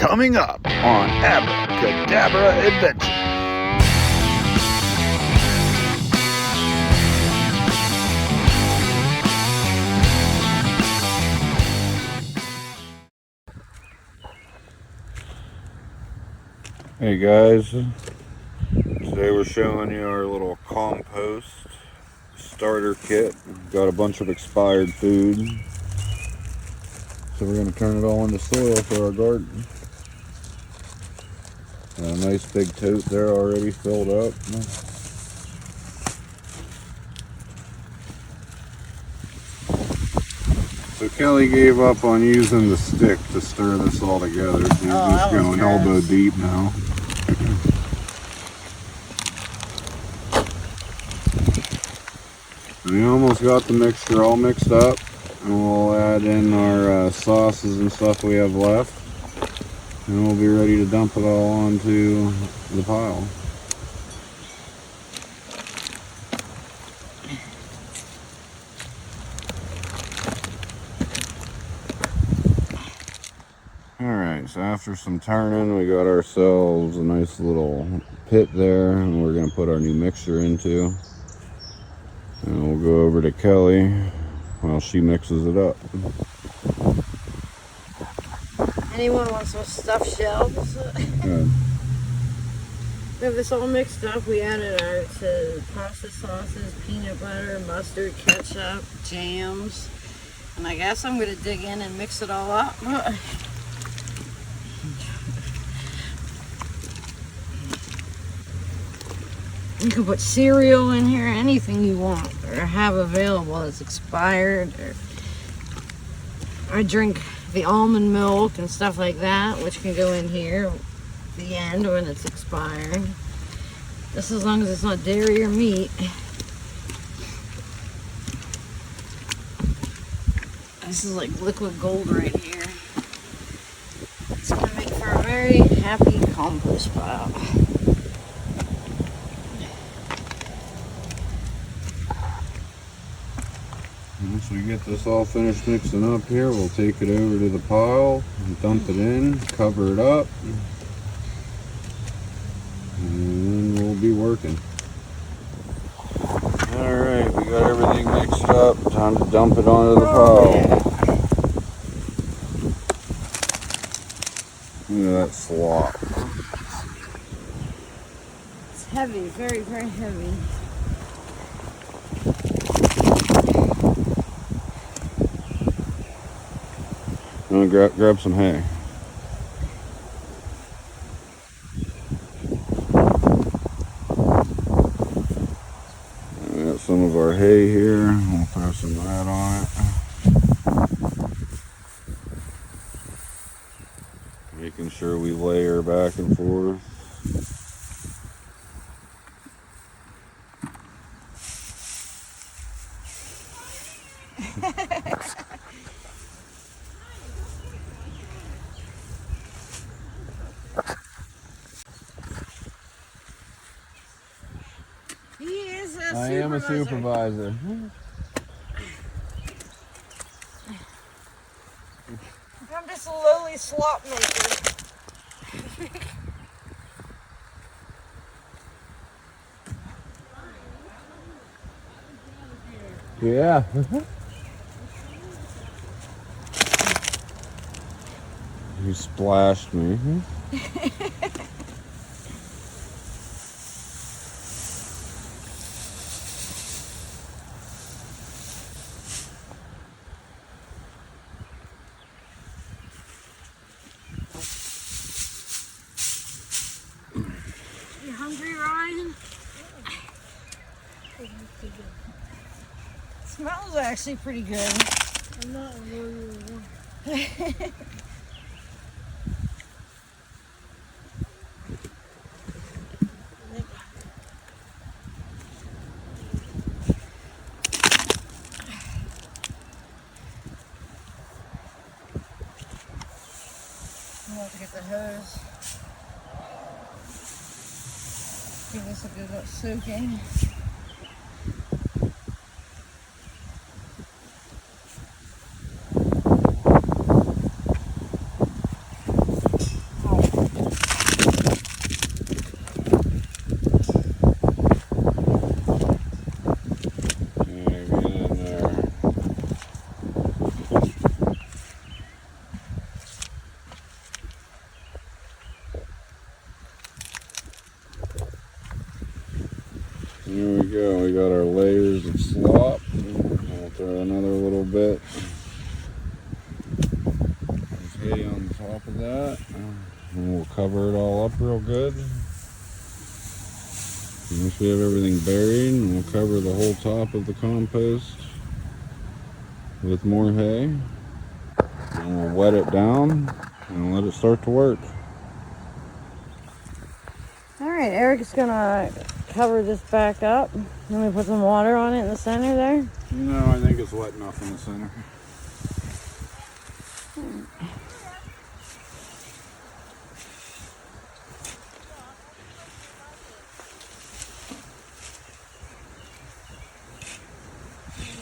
Coming up on Abracadabra Adventure. Hey guys, today we're showing you our little compost starter kit. We've got a bunch of expired food, so we're going to turn it all into soil for our garden. A nice big tote there already filled up. So Kelly gave up on using the stick to stir this all together. She's just going elbow deep now. We almost got the mixture all mixed up, and we'll add in our sauces and stuff we have left, and we'll be ready to dump it all onto the pile. Alright, so after some turning, we got ourselves a nice little pit there, and we're going to put our new mixture into. And we'll go over to Kelly while she mixes it up. Anyone wants some stuffed shells? Good. We have this all mixed up. We added our pasta sauces, peanut butter, mustard, ketchup, jams. And I guess I'm going to dig in and mix it all up. You can put cereal in here, anything you want or have available that's expired. Or I drink the almond milk and stuff like that, which can go in here at the end when it's expired. Just as long as it's not dairy or meat. This is like liquid gold right here. It's gonna make for a very happy compost pile. Once we get this all finished mixing up here, we'll take it over to the pile and dump it in, cover it up, and then we'll be working. Alright, we got everything mixed up. Time to dump it onto the pile. Look at that slop. It's heavy, very, very heavy. I'm gonna grab some hay. We got some of our hay here. We'll throw some of that on it. Making sure we layer back and forth. I am a supervisor. I'm just a lowly slop maker. Yeah. You splashed me. You hungry, Ryan? Smells actually pretty good. I'm not really. I'm going to get the hose. Give this a good soaking. bit. There's hay on top of that. And we'll cover it all up real good. Once we have everything buried, and we'll cover the whole top of the compost with more hay. And we'll wet it down and let it start to work. Alright, Eric's gonna cover this back up. Let me put some water on it in the center there. No, I think it's wet enough in the center.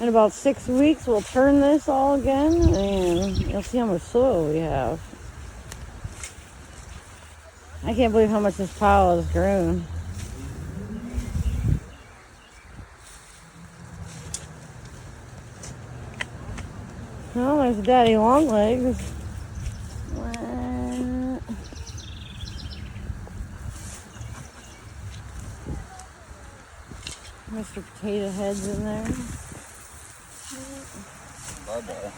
In about 6 weeks, we'll turn this all again, and you'll see how much soil we have. I can't believe how much this pile has grown. Oh, there's Daddy Longlegs. Mr. Potato Head's in there. Bye-bye.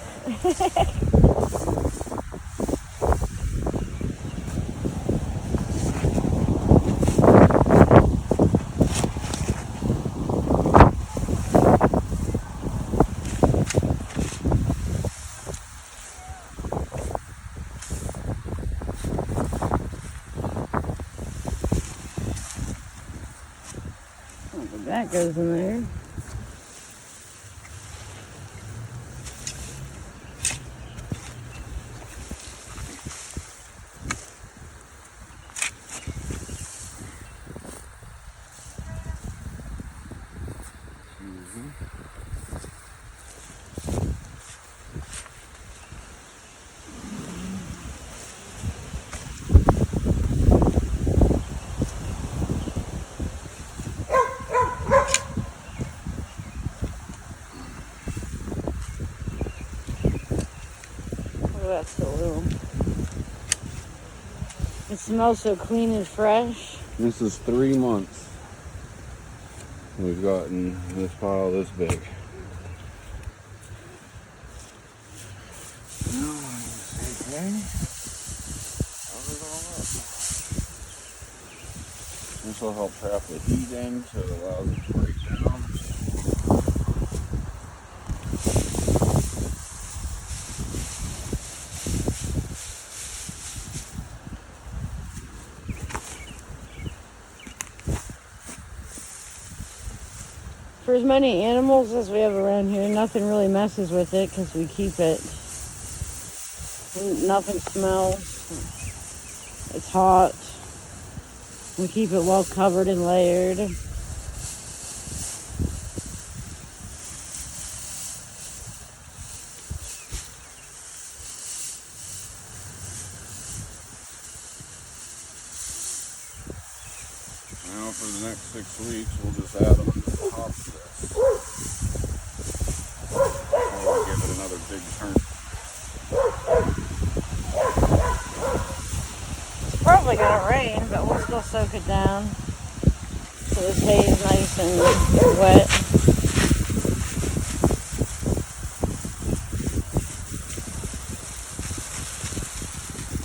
That goes in there. That's so little. It smells so clean and fresh. This is 3 months. We've gotten this pile this big. Now I can see, okay? Cover it all up. This will help trap the heat in so it allows it to break down. For as many animals as we have around here, nothing really messes with it because we keep it. Nothing smells. It's hot. We keep it well covered and layered. Now for the next 6 weeks, we'll just add them to the top of this. We'll give it another big turn. It's probably gonna rain, but we'll still soak it down so this hay is nice and wet.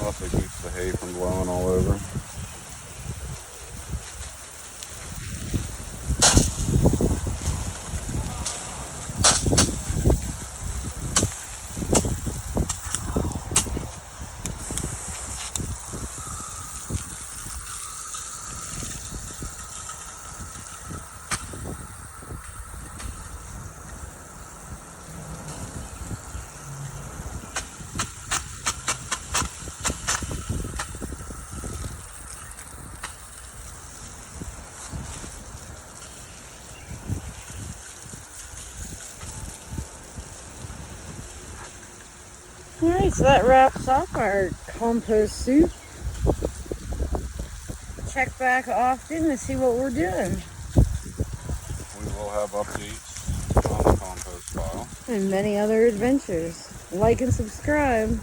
Also keeps the hay from blowing all over. Alright, so that wraps up our compost soup. Check back often to see what we're doing. We will have updates on the compost pile. And many other adventures. Like and subscribe.